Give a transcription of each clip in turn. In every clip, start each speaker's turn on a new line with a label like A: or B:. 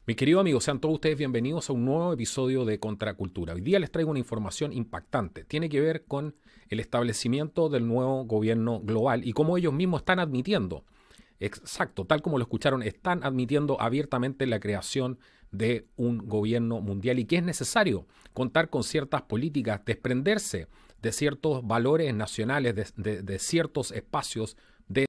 A: Mis queridos amigos, sean todos ustedes bienvenidos a un nuevo episodio de Contracultura. Hoy día les traigo una información impactante. Tiene que ver con el establecimiento del nuevo gobierno global y cómo ellos mismos están admitiendo, exacto, tal como lo escucharon, están admitiendo abiertamente la creación de un gobierno mundial y que es necesario contar con ciertas políticas, desprenderse de ciertos valores nacionales, de ciertos espacios de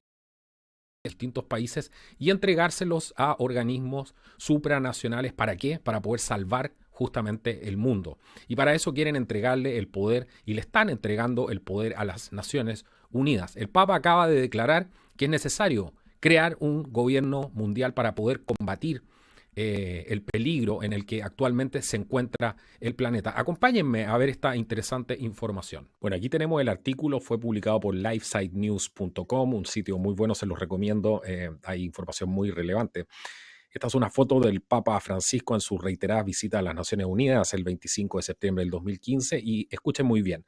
A: distintos países y entregárselos a organismos supranacionales. ¿Para qué? Para poder salvar justamente el mundo. Y para eso quieren entregarle el poder y le están entregando el poder a las Naciones Unidas. El Papa acaba de declarar que es necesario crear un gobierno mundial para poder combatir el peligro en el que actualmente se encuentra el planeta. Acompáñenme a ver esta interesante información. Bueno, aquí tenemos el artículo, fue publicado por lifesitenews.com, un sitio muy bueno, se los recomiendo, hay información muy relevante. Esta es una foto del Papa Francisco en su reiterada visita a las Naciones Unidas el 25 de septiembre del 2015 y escuchen muy bien.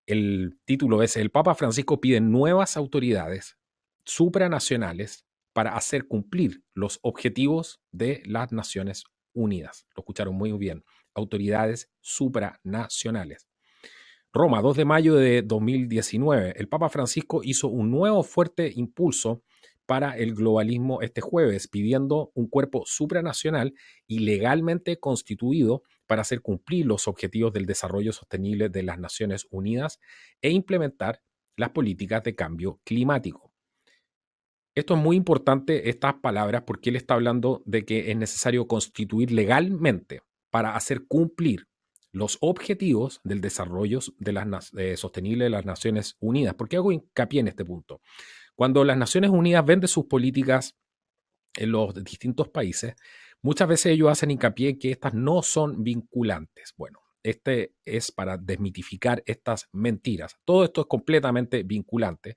A: El título es: el Papa Francisco pide nuevas autoridades supranacionales para hacer cumplir los objetivos de las Naciones Unidas. Lo escucharon muy bien. Autoridades supranacionales. Roma, 2 de mayo de 2019. El Papa Francisco hizo un nuevo fuerte impulso para el globalismo este jueves, pidiendo un cuerpo supranacional y legalmente constituido para hacer cumplir los objetivos del desarrollo sostenible de las Naciones Unidas e implementar las políticas de cambio climático. Esto es muy importante, estas palabras, porque él está hablando de que es necesario constituir legalmente para hacer cumplir los objetivos del desarrollo sostenible de las Naciones Unidas. ¿Por qué hago hincapié en este punto? Cuando las Naciones Unidas venden sus políticas en los distintos países, muchas veces ellos hacen hincapié en que estas no son vinculantes. Bueno, este es para desmitificar estas mentiras. Todo esto es completamente vinculante.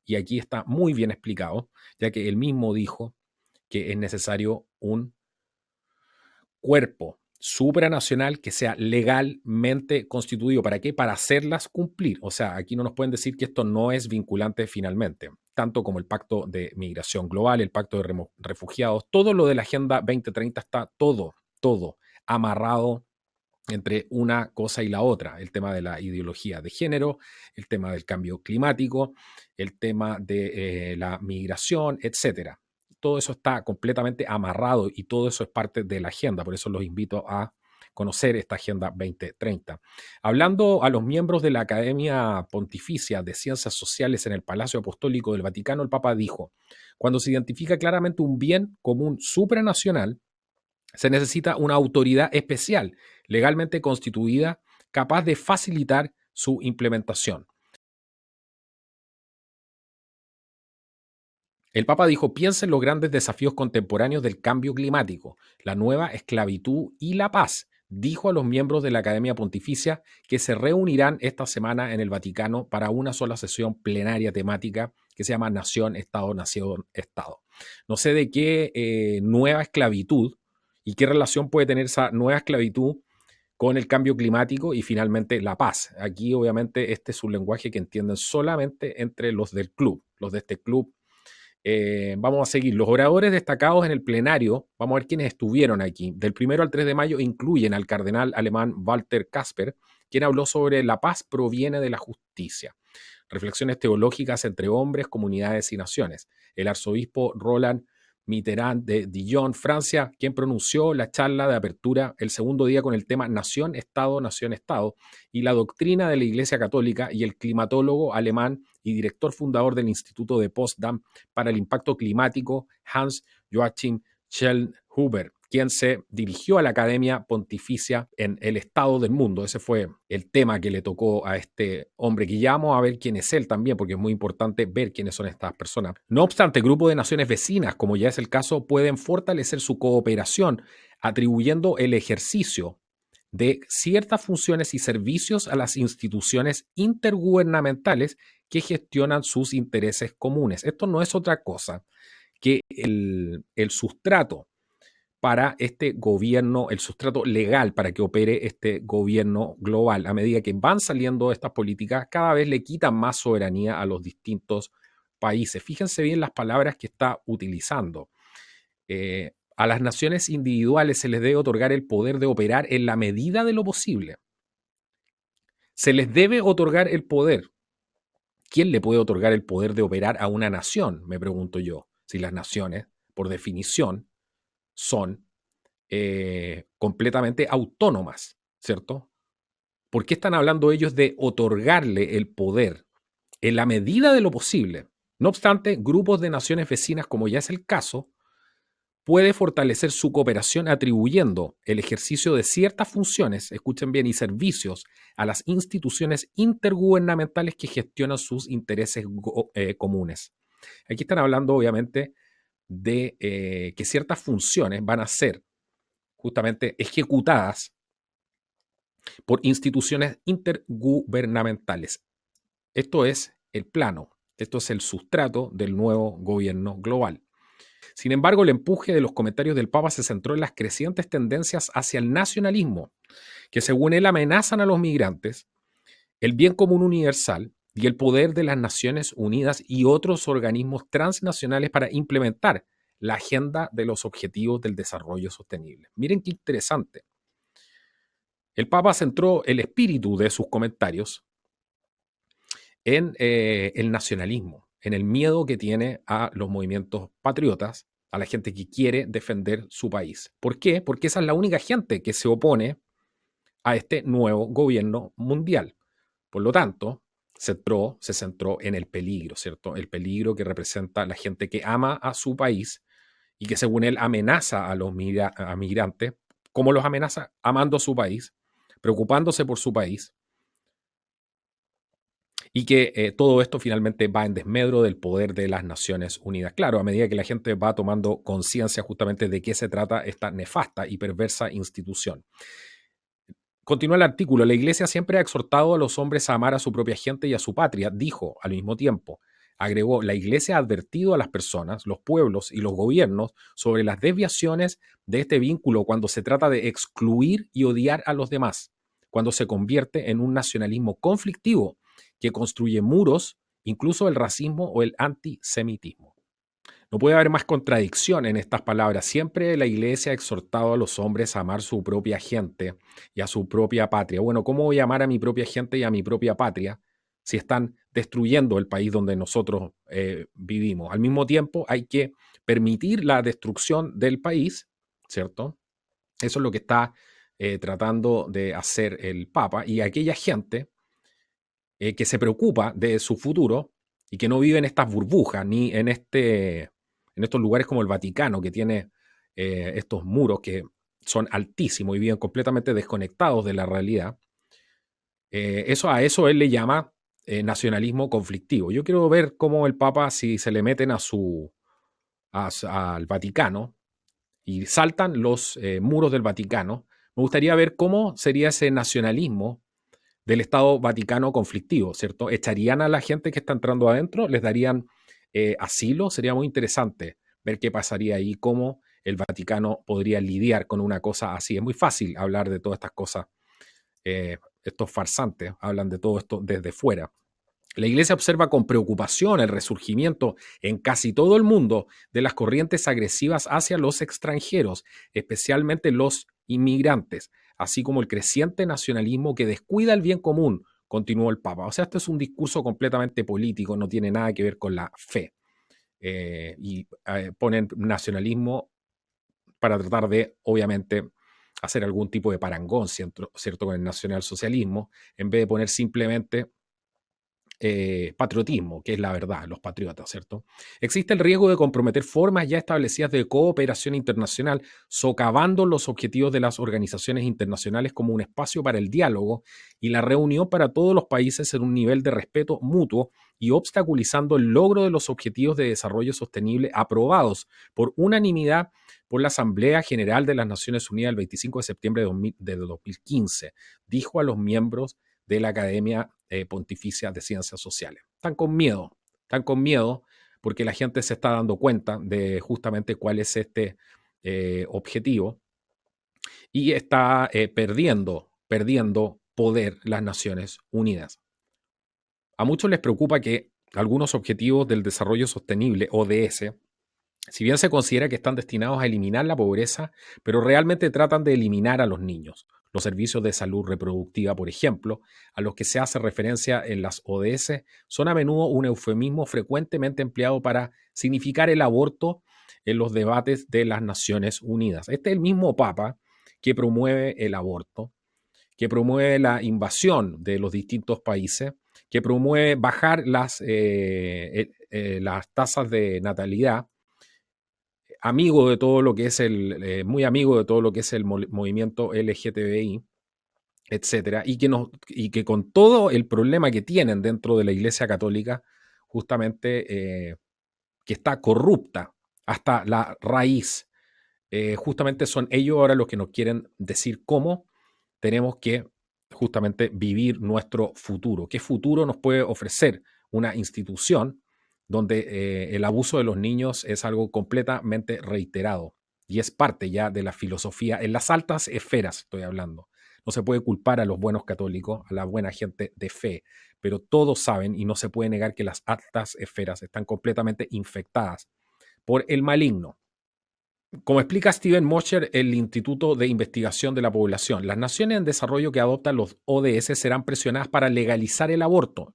A: Y aquí está muy bien explicado, ya que él mismo dijo que es necesario un cuerpo supranacional que sea legalmente constituido. ¿Para qué? Para hacerlas cumplir. O sea, aquí no nos pueden decir que esto no es vinculante finalmente, tanto como el Pacto de Migración Global, el Pacto de Refugiados, todo lo de la Agenda 2030 está todo amarrado entre una cosa y la otra, el tema de la ideología de género, el tema del cambio climático, el tema de la migración, etcétera. Todo eso está completamente amarrado y todo eso es parte de la agenda, por eso los invito a conocer esta Agenda 2030. Hablando a los miembros de la Academia Pontificia de Ciencias Sociales en el Palacio Apostólico del Vaticano, el Papa dijo: cuando se identifica claramente un bien común supranacional, se necesita una autoridad especial, legalmente constituida, capaz de facilitar su implementación. El Papa dijo: piensa en los grandes desafíos contemporáneos del cambio climático, la nueva esclavitud y la paz. Dijo a los miembros de la Academia Pontificia que se reunirán esta semana en el Vaticano para una sola sesión plenaria temática que se llama Nación, Estado, Nación, Estado. No sé de qué nueva esclavitud y qué relación puede tener esa nueva esclavitud con el cambio climático y finalmente la paz. Aquí obviamente este es un lenguaje que entienden solamente entre los del club, los de este club. Vamos a seguir. Los oradores destacados en el plenario, vamos a ver quiénes estuvieron aquí. Del 1 al 3 de mayo incluyen al cardenal alemán Walter Kasper, quien habló sobre la paz proviene de la justicia. Reflexiones teológicas entre hombres, comunidades y naciones. El arzobispo Roland Mitterrand de Dijon, Francia, quien pronunció la charla de apertura el segundo día con el tema Nación, Estado, Nación, Estado y la doctrina de la Iglesia Católica, y el climatólogo alemán y director fundador del Instituto de Potsdam para el Impacto Climático, Hans Joachim Schellhuber, quien se dirigió a la Academia Pontificia en el Estado del Mundo. Ese fue el tema que le tocó a este hombre, que ya vamos a ver quién es él también, porque es muy importante ver quiénes son estas personas. No obstante, grupos de naciones vecinas, como ya es el caso, pueden fortalecer su cooperación, atribuyendo el ejercicio de ciertas funciones y servicios a las instituciones intergubernamentales que gestionan sus intereses comunes. Esto no es otra cosa que el sustrato para este gobierno, el sustrato legal para que opere este gobierno global. A medida que van saliendo estas políticas, cada vez le quitan más soberanía a los distintos países. Fíjense bien las palabras que está utilizando. a las naciones individuales se les debe otorgar el poder de operar en la medida de lo posible. Se les debe otorgar el poder. ¿Quién le puede otorgar el poder de operar a una nación? Me pregunto yo. Si las naciones, por definición, son completamente autónomas, ¿cierto? ¿Por qué están hablando ellos de otorgarle el poder en la medida de lo posible? No obstante, grupos de naciones vecinas, como ya es el caso, puede fortalecer su cooperación atribuyendo el ejercicio de ciertas funciones, escuchen bien, y servicios a las instituciones intergubernamentales que gestionan sus intereses comunes. Aquí están hablando, obviamente, de que ciertas funciones van a ser justamente ejecutadas por instituciones intergubernamentales. Esto es el plano, esto es el sustrato del nuevo gobierno global. Sin embargo, el empuje de los comentarios del Papa se centró en las crecientes tendencias hacia el nacionalismo, que según él amenazan a los migrantes, el bien común universal y el poder de las Naciones Unidas y otros organismos transnacionales para implementar la agenda de los objetivos del desarrollo sostenible. Miren qué interesante. El Papa centró el espíritu de sus comentarios en el nacionalismo, en el miedo que tiene a los movimientos patriotas, a la gente que quiere defender su país. ¿Por qué? Porque esa es la única gente que se opone a este nuevo gobierno mundial. Por lo tanto, se centró en el peligro, ¿cierto? El peligro que representa la gente que ama a su país y que según él amenaza a los migrantes. ¿Cómo los amenaza? Amando a su país, preocupándose por su país, y que todo esto finalmente va en desmedro del poder de las Naciones Unidas. Claro, a medida que la gente va tomando conciencia justamente de qué se trata esta nefasta y perversa institución. Continúa el artículo. La Iglesia siempre ha exhortado a los hombres a amar a su propia gente y a su patria, dijo al mismo tiempo. Agregó, la Iglesia ha advertido a las personas, los pueblos y los gobiernos sobre las desviaciones de este vínculo cuando se trata de excluir y odiar a los demás, cuando se convierte en un nacionalismo conflictivo que construye muros, incluso el racismo o el antisemitismo. No puede haber más contradicción en estas palabras. Siempre la Iglesia ha exhortado a los hombres a amar su propia gente y a su propia patria. Bueno, ¿cómo voy a amar a mi propia gente y a mi propia patria si están destruyendo el país donde nosotros vivimos? Al mismo tiempo hay que permitir la destrucción del país, ¿cierto? Eso es lo que está tratando de hacer el Papa, y aquella gente que se preocupa de su futuro y que no vive en estas burbujas ni en estos lugares como el Vaticano, que tiene estos muros que son altísimos y viven completamente desconectados de la realidad. A eso él le llama nacionalismo conflictivo. Yo quiero ver cómo el Papa, si se le meten al Vaticano y saltan los muros del Vaticano, me gustaría ver cómo sería ese nacionalismo del Estado Vaticano conflictivo, ¿cierto? ¿Echarían a la gente que está entrando adentro? ¿Les darían asilo? Sería muy interesante ver qué pasaría ahí, cómo el Vaticano podría lidiar con una cosa así. Es muy fácil hablar de todas estas cosas. Estos farsantes hablan de todo esto desde fuera. La Iglesia observa con preocupación el resurgimiento en casi todo el mundo de las corrientes agresivas hacia los extranjeros, especialmente los inmigrantes, así como el creciente nacionalismo que descuida el bien común, continuó el Papa. O sea, esto es un discurso completamente político, no tiene nada que ver con la fe. Ponen nacionalismo para tratar de, obviamente, hacer algún tipo de parangón, ¿cierto? Con el nacionalsocialismo, en vez de poner simplemente patriotismo, que es la verdad, los patriotas, ¿cierto? Existe el riesgo de comprometer formas ya establecidas de cooperación internacional, socavando los objetivos de las organizaciones internacionales como un espacio para el diálogo y la reunión para todos los países en un nivel de respeto mutuo, y obstaculizando el logro de los objetivos de desarrollo sostenible aprobados por unanimidad por la Asamblea General de las Naciones Unidas el 25 de septiembre de 2015, dijo a los miembros de la Academia Pontificia de Ciencias Sociales. Están con miedo porque la gente se está dando cuenta de justamente cuál es este objetivo, y está perdiendo poder las Naciones Unidas. A muchos les preocupa que algunos objetivos del desarrollo sostenible, ODS, Si bien se considera que están destinados a eliminar la pobreza, pero realmente tratan de eliminar a los niños. Los servicios de salud reproductiva, por ejemplo, a los que se hace referencia en las ODS, son a menudo un eufemismo frecuentemente empleado para significar el aborto en los debates de las Naciones Unidas. Este es el mismo Papa que promueve el aborto, que promueve la invasión de los distintos países, que promueve bajar las tasas de natalidad, amigo de todo lo que es muy amigo de todo lo que es el movimiento LGTBI, etcétera, y que con todo el problema que tienen dentro de la Iglesia Católica, justamente que está corrupta hasta la raíz, justamente son ellos ahora los que nos quieren decir cómo tenemos que justamente vivir nuestro futuro. ¿Qué futuro nos puede ofrecer una institución donde el abuso de los niños es algo completamente reiterado y es parte ya de la filosofía, en las altas esferas estoy hablando? No se puede culpar a los buenos católicos, a la buena gente de fe, pero todos saben y no se puede negar que las altas esferas están completamente infectadas por el maligno. Como explica Steven Mosher, el Instituto de Investigación de la Población, las naciones en desarrollo que adoptan los ODS serán presionadas para legalizar el aborto,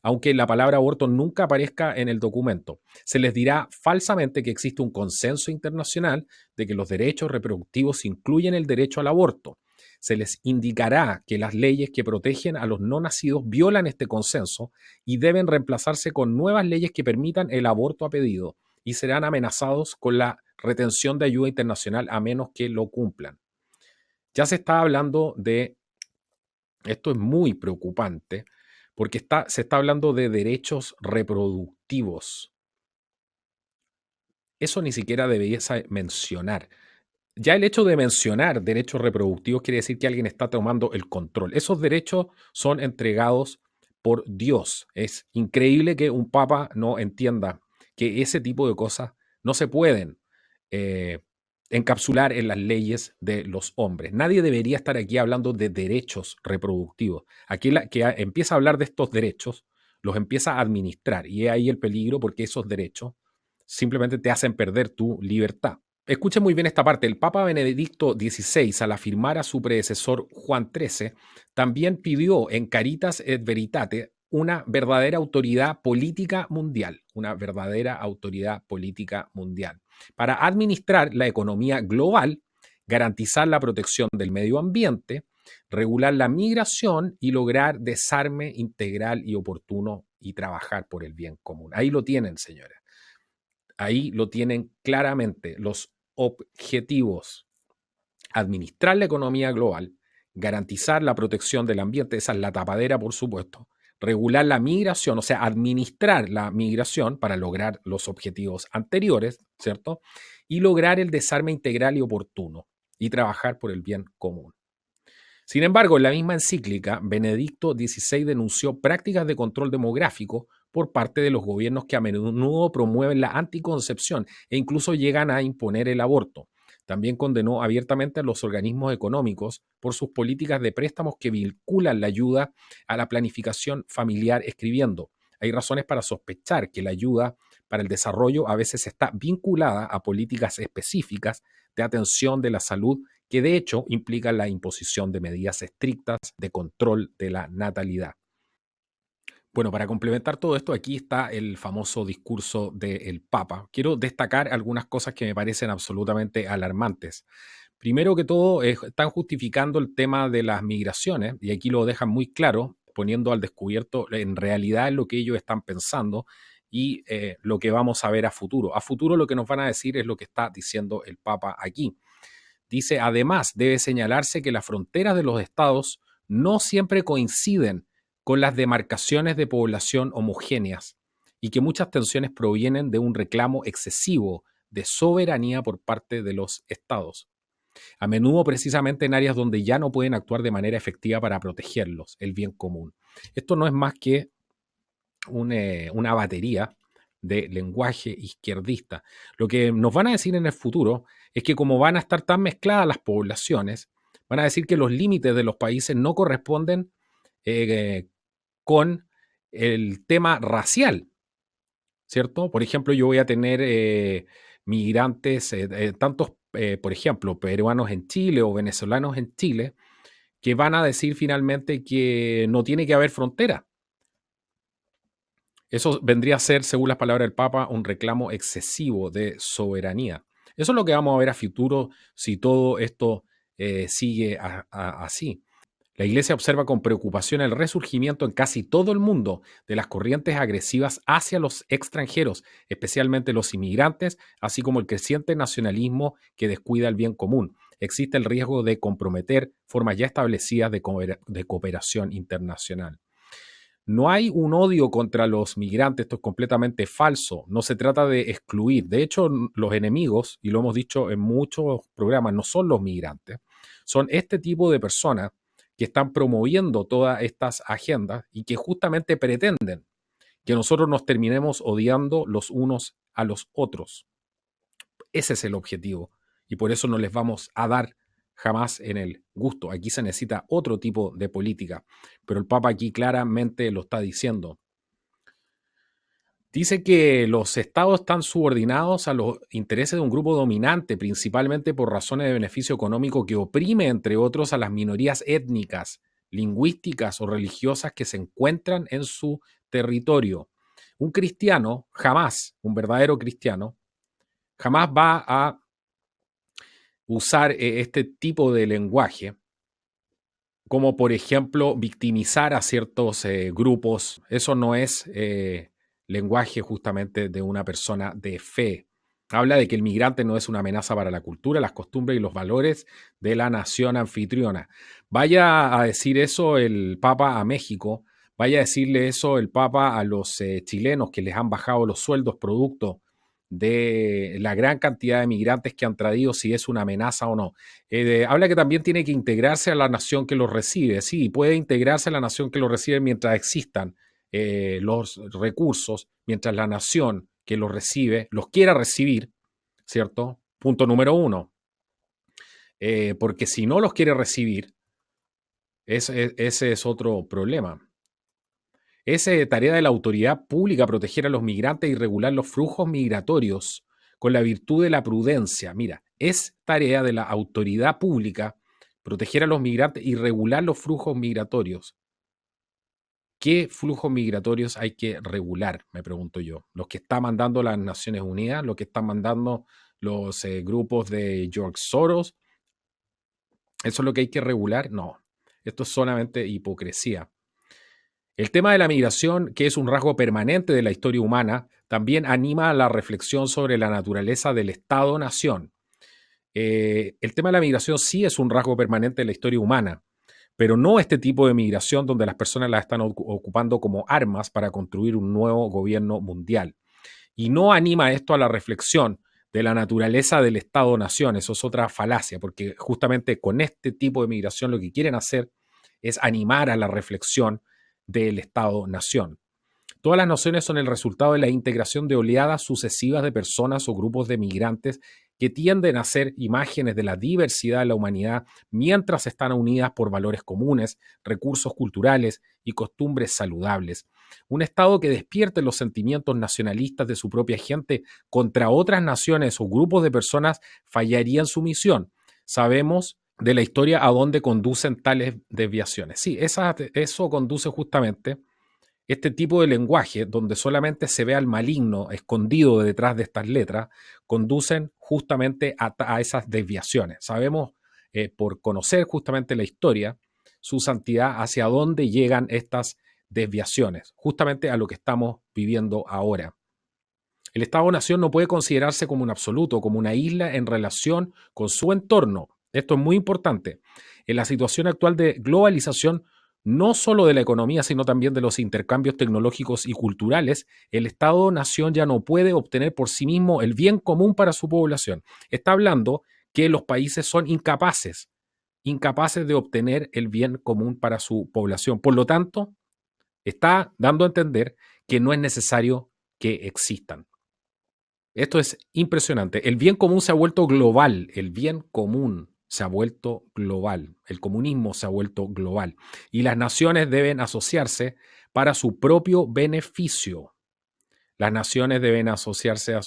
A: aunque la palabra aborto nunca aparezca en el documento. Se les dirá falsamente que existe un consenso internacional de que los derechos reproductivos incluyen el derecho al aborto. Se les indicará que las leyes que protegen a los no nacidos violan este consenso y deben reemplazarse con nuevas leyes que permitan el aborto a pedido, y serán amenazados con la retención de ayuda internacional a menos que lo cumplan. Ya se está hablando de, esto es muy preocupante, porque se está hablando de derechos reproductivos. Eso ni siquiera debería mencionar. Ya el hecho de mencionar derechos reproductivos quiere decir que alguien está tomando el control. Esos derechos son entregados por Dios. Es increíble que un papa no entienda que ese tipo de cosas no se pueden encapsular en las leyes de los hombres. Nadie debería estar aquí hablando de derechos reproductivos. Aquí que empieza a hablar de estos derechos, los empieza a administrar, y es ahí el peligro, porque esos derechos simplemente te hacen perder tu libertad. Escuchen muy bien esta parte. El Papa Benedicto XVI, al afirmar a su predecesor Juan XIII, también pidió en Caritas et Veritate una verdadera autoridad política mundial, para administrar la economía global, garantizar la protección del medio ambiente, regular la migración y lograr desarme integral y oportuno y trabajar por el bien común. Ahí lo tienen, señores. Ahí lo tienen claramente los objetivos: administrar la economía global, garantizar la protección del ambiente, esa es la tapadera, por supuesto, regular la migración, o sea, administrar la migración para lograr los objetivos anteriores, ¿cierto? Y lograr el desarme integral y oportuno y trabajar por el bien común. Sin embargo, en la misma encíclica, Benedicto XVI denunció prácticas de control demográfico por parte de los gobiernos que a menudo promueven la anticoncepción e incluso llegan a imponer el aborto. También condenó abiertamente a los organismos económicos por sus políticas de préstamos que vinculan la ayuda a la planificación familiar, escribiendo: hay razones para sospechar que la ayuda para el desarrollo a veces está vinculada a políticas específicas de atención de la salud, que de hecho implican la imposición de medidas estrictas de control de la natalidad. Bueno, para complementar todo esto, aquí está el famoso discurso del Papa. Quiero destacar algunas cosas que me parecen absolutamente alarmantes. Primero que todo, están justificando el tema de las migraciones, y aquí lo dejan muy claro, poniendo al descubierto en realidad lo que ellos están pensando y lo que vamos a ver a futuro. A futuro lo que nos van a decir es lo que está diciendo el Papa aquí. Dice: además, debe señalarse que las fronteras de los estados no siempre coinciden con las demarcaciones de población homogéneas y que muchas tensiones provienen de un reclamo excesivo de soberanía por parte de los estados, a menudo precisamente en áreas donde ya no pueden actuar de manera efectiva para protegerlos, el bien común. Esto no es más que una batería de lenguaje izquierdista. Lo que nos van a decir en el futuro es que, como van a estar tan mezcladas las poblaciones, van a decir que los límites de los países no corresponden con el tema racial, ¿cierto? Por ejemplo, yo voy a tener migrantes, tantos, por ejemplo, peruanos en Chile o venezolanos en Chile, que van a decir finalmente que no tiene que haber frontera. Eso vendría a ser, según las palabras del Papa, un reclamo excesivo de soberanía. Eso es lo que vamos a ver a futuro si todo esto sigue así. La Iglesia observa con preocupación el resurgimiento en casi todo el mundo de las corrientes agresivas hacia los extranjeros, especialmente los inmigrantes, así como el creciente nacionalismo que descuida el bien común. Existe el riesgo de comprometer formas ya establecidas de cooperación internacional. No hay un odio contra los migrantes, esto es completamente falso, no se trata de excluir. De hecho, los enemigos, y lo hemos dicho en muchos programas, no son los migrantes, son este tipo de personas que están promoviendo todas estas agendas y que justamente pretenden que nosotros nos terminemos odiando los unos a los otros. Ese es el objetivo y por eso no les vamos a dar jamás en el gusto. Aquí se necesita otro tipo de política, pero el Papa aquí claramente lo está diciendo. Dice que los estados están subordinados a los intereses de un grupo dominante, principalmente por razones de beneficio económico que oprime, entre otros, a las minorías étnicas, lingüísticas o religiosas que se encuentran en su territorio. Un cristiano, jamás, un verdadero cristiano, jamás va a usar este tipo de lenguaje, como por ejemplo victimizar a ciertos grupos. Eso no es lenguaje justamente de una persona de fe. Habla de que el migrante no es una amenaza para la cultura, las costumbres y los valores de la nación anfitriona. Vaya a decir eso el Papa a México, vaya a decirle eso el Papa a los chilenos que les han bajado los sueldos producto de la gran cantidad de migrantes que han traído, si es una amenaza o no. Habla que también tiene que integrarse a la nación que los recibe. Sí, puede integrarse a la nación que los recibe mientras existan los recursos, mientras la nación que los recibe los quiera recibir, ¿cierto? Punto número uno. Porque si no los quiere recibir, ese es otro problema. Es tarea de la autoridad pública proteger a los migrantes y regular los flujos migratorios con la virtud de la prudencia. Mira, es tarea de la autoridad pública proteger a los migrantes y regular los flujos migratorios. ¿Qué flujos migratorios hay que regular? Me pregunto yo. ¿Los que están mandando las Naciones Unidas? ¿Los que están mandando los grupos de George Soros? ¿Eso es lo que hay que regular? No. Esto es solamente hipocresía. El tema de la migración, que es un rasgo permanente de la historia humana, también anima a la reflexión sobre la naturaleza del Estado-nación. El tema de la migración sí es un rasgo permanente de la historia humana, pero no este tipo de migración donde las personas la están ocupando como armas para construir un nuevo gobierno mundial. Y no anima esto a la reflexión de la naturaleza del Estado-nación. Eso es otra falacia, porque justamente con este tipo de migración lo que quieren hacer es animar a la reflexión del Estado-nación. Todas las naciones son el resultado de la integración de oleadas sucesivas de personas o grupos de migrantes que tienden a ser imágenes de la diversidad de la humanidad mientras están unidas por valores comunes, recursos culturales y costumbres saludables. Un Estado que despierte los sentimientos nacionalistas de su propia gente contra otras naciones o grupos de personas fallaría en su misión. Sabemos de la historia a dónde conducen tales desviaciones. Sí, eso conduce justamente este tipo de lenguaje, donde solamente se ve al maligno escondido detrás de estas letras, conducen justamente a esas desviaciones. Sabemos, por conocer justamente la historia, su santidad, hacia dónde llegan estas desviaciones, justamente a lo que estamos viviendo ahora. El Estado-nación no puede considerarse como un absoluto, como una isla en relación con su entorno. Esto es muy importante. En la situación actual de globalización, no solo de la economía, sino también de los intercambios tecnológicos y culturales, el Estado-nación ya no puede obtener por sí mismo el bien común para su población. Está hablando que los países son incapaces de obtener el bien común para su población. Por lo tanto, está dando a entender que no es necesario que existan. Esto es impresionante. El bien común se ha vuelto global. El bien común se ha vuelto global. El comunismo se ha vuelto global. Y las naciones deben asociarse para su propio beneficio. Las naciones deben asociarse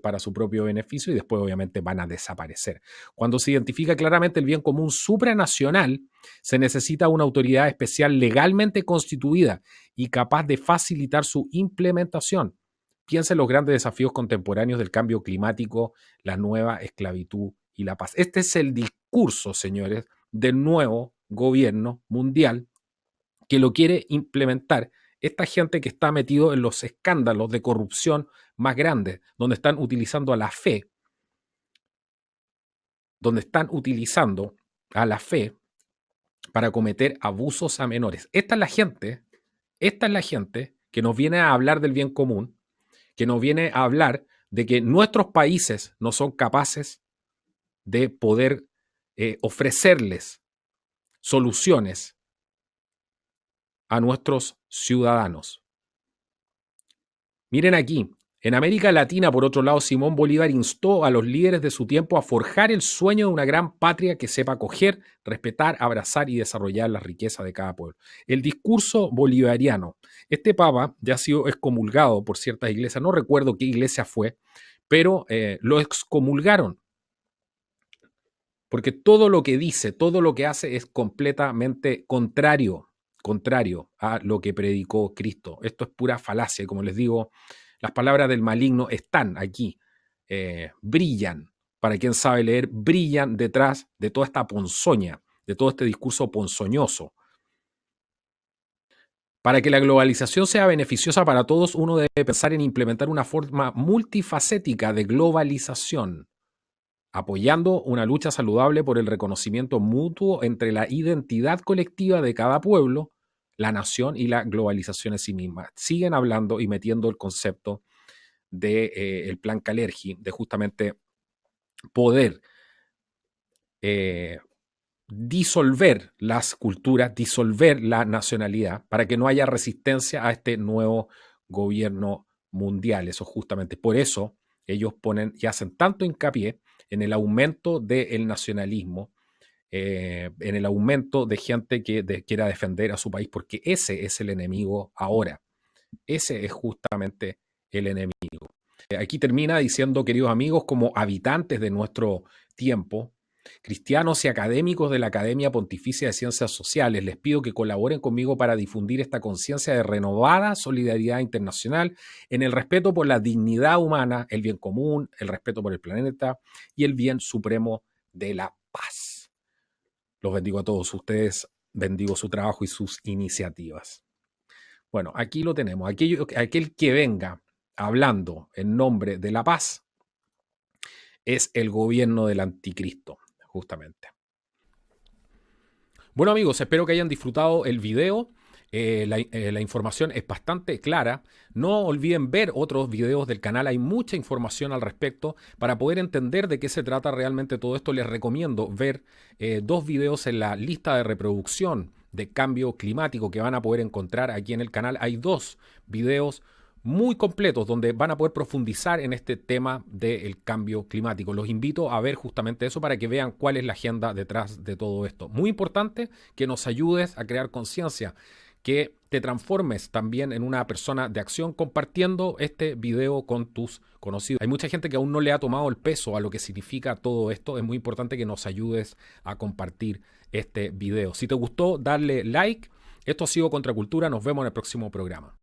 A: para su propio beneficio y después obviamente van a desaparecer. Cuando se identifica claramente el bien común supranacional, se necesita una autoridad especial legalmente constituida y capaz de facilitar su implementación. Piensa en los grandes desafíos contemporáneos del cambio climático, la nueva esclavitud y la paz. Este es el discurso, señores, del nuevo gobierno mundial que lo quiere implementar esta gente que está metido en los escándalos de corrupción más grandes, donde están utilizando a la fe, para cometer abusos a menores. Esta es la gente que nos viene a hablar del bien común, que nos viene a hablar de que nuestros países no son capaces de poder ofrecerles soluciones a nuestros ciudadanos. Miren aquí, en América Latina, por otro lado, Simón Bolívar instó a los líderes de su tiempo a forjar el sueño de una gran patria que sepa acoger, respetar, abrazar y desarrollar la riqueza de cada pueblo. El discurso bolivariano. Este papa ya ha sido excomulgado por ciertas iglesias, no recuerdo qué iglesia fue, pero lo excomulgaron. Porque todo lo que dice, todo lo que hace es completamente contrario a lo que predicó Cristo. Esto es pura falacia, y como les digo, las palabras del maligno están aquí, brillan, para quien sabe leer, brillan detrás de toda esta ponzoña, de todo este discurso ponzoñoso. Para que la globalización sea beneficiosa para todos, uno debe pensar en implementar una forma multifacética de globalización, apoyando una lucha saludable por el reconocimiento mutuo entre la identidad colectiva de cada pueblo, la nación y la globalización en sí misma. Siguen hablando y metiendo el concepto del plan Kalergi, de justamente poder disolver las culturas, disolver la nacionalidad, para que no haya resistencia a este nuevo gobierno mundial. Eso justamente, por eso ellos ponen y hacen tanto hincapié en el aumento del nacionalismo, en el aumento de gente que quiera defender a su país, porque ese es el enemigo ahora. Ese es justamente el enemigo. Aquí termina diciendo, queridos amigos, como habitantes de nuestro tiempo, cristianos y académicos de la Academia Pontificia de Ciencias Sociales, les pido que colaboren conmigo para difundir esta conciencia de renovada solidaridad internacional en el respeto por la dignidad humana, el bien común, el respeto por el planeta y el bien supremo de la paz. Los bendigo a todos ustedes, bendigo su trabajo y sus iniciativas. Bueno, aquí lo tenemos. Aquel que venga hablando en nombre de la paz es el gobierno del anticristo, justamente. Bueno amigos, espero que hayan disfrutado el video. La información es bastante clara. No olviden ver otros videos del canal, hay mucha información al respecto. Para poder entender de qué se trata realmente todo esto, les recomiendo ver 2 videos en la lista de reproducción de cambio climático que van a poder encontrar aquí en el canal. Hay 2 videos muy completos donde van a poder profundizar en este tema del cambio climático. Los invito a ver justamente eso para que vean cuál es la agenda detrás de todo esto. Muy importante que nos ayudes a crear conciencia, que te transformes también en una persona de acción compartiendo este video con tus conocidos. Hay mucha gente que aún no le ha tomado el peso a lo que significa todo esto. Es muy importante que nos ayudes a compartir este video. Si te gustó, darle like. Esto ha sido Contracultura. Nos vemos en el próximo programa.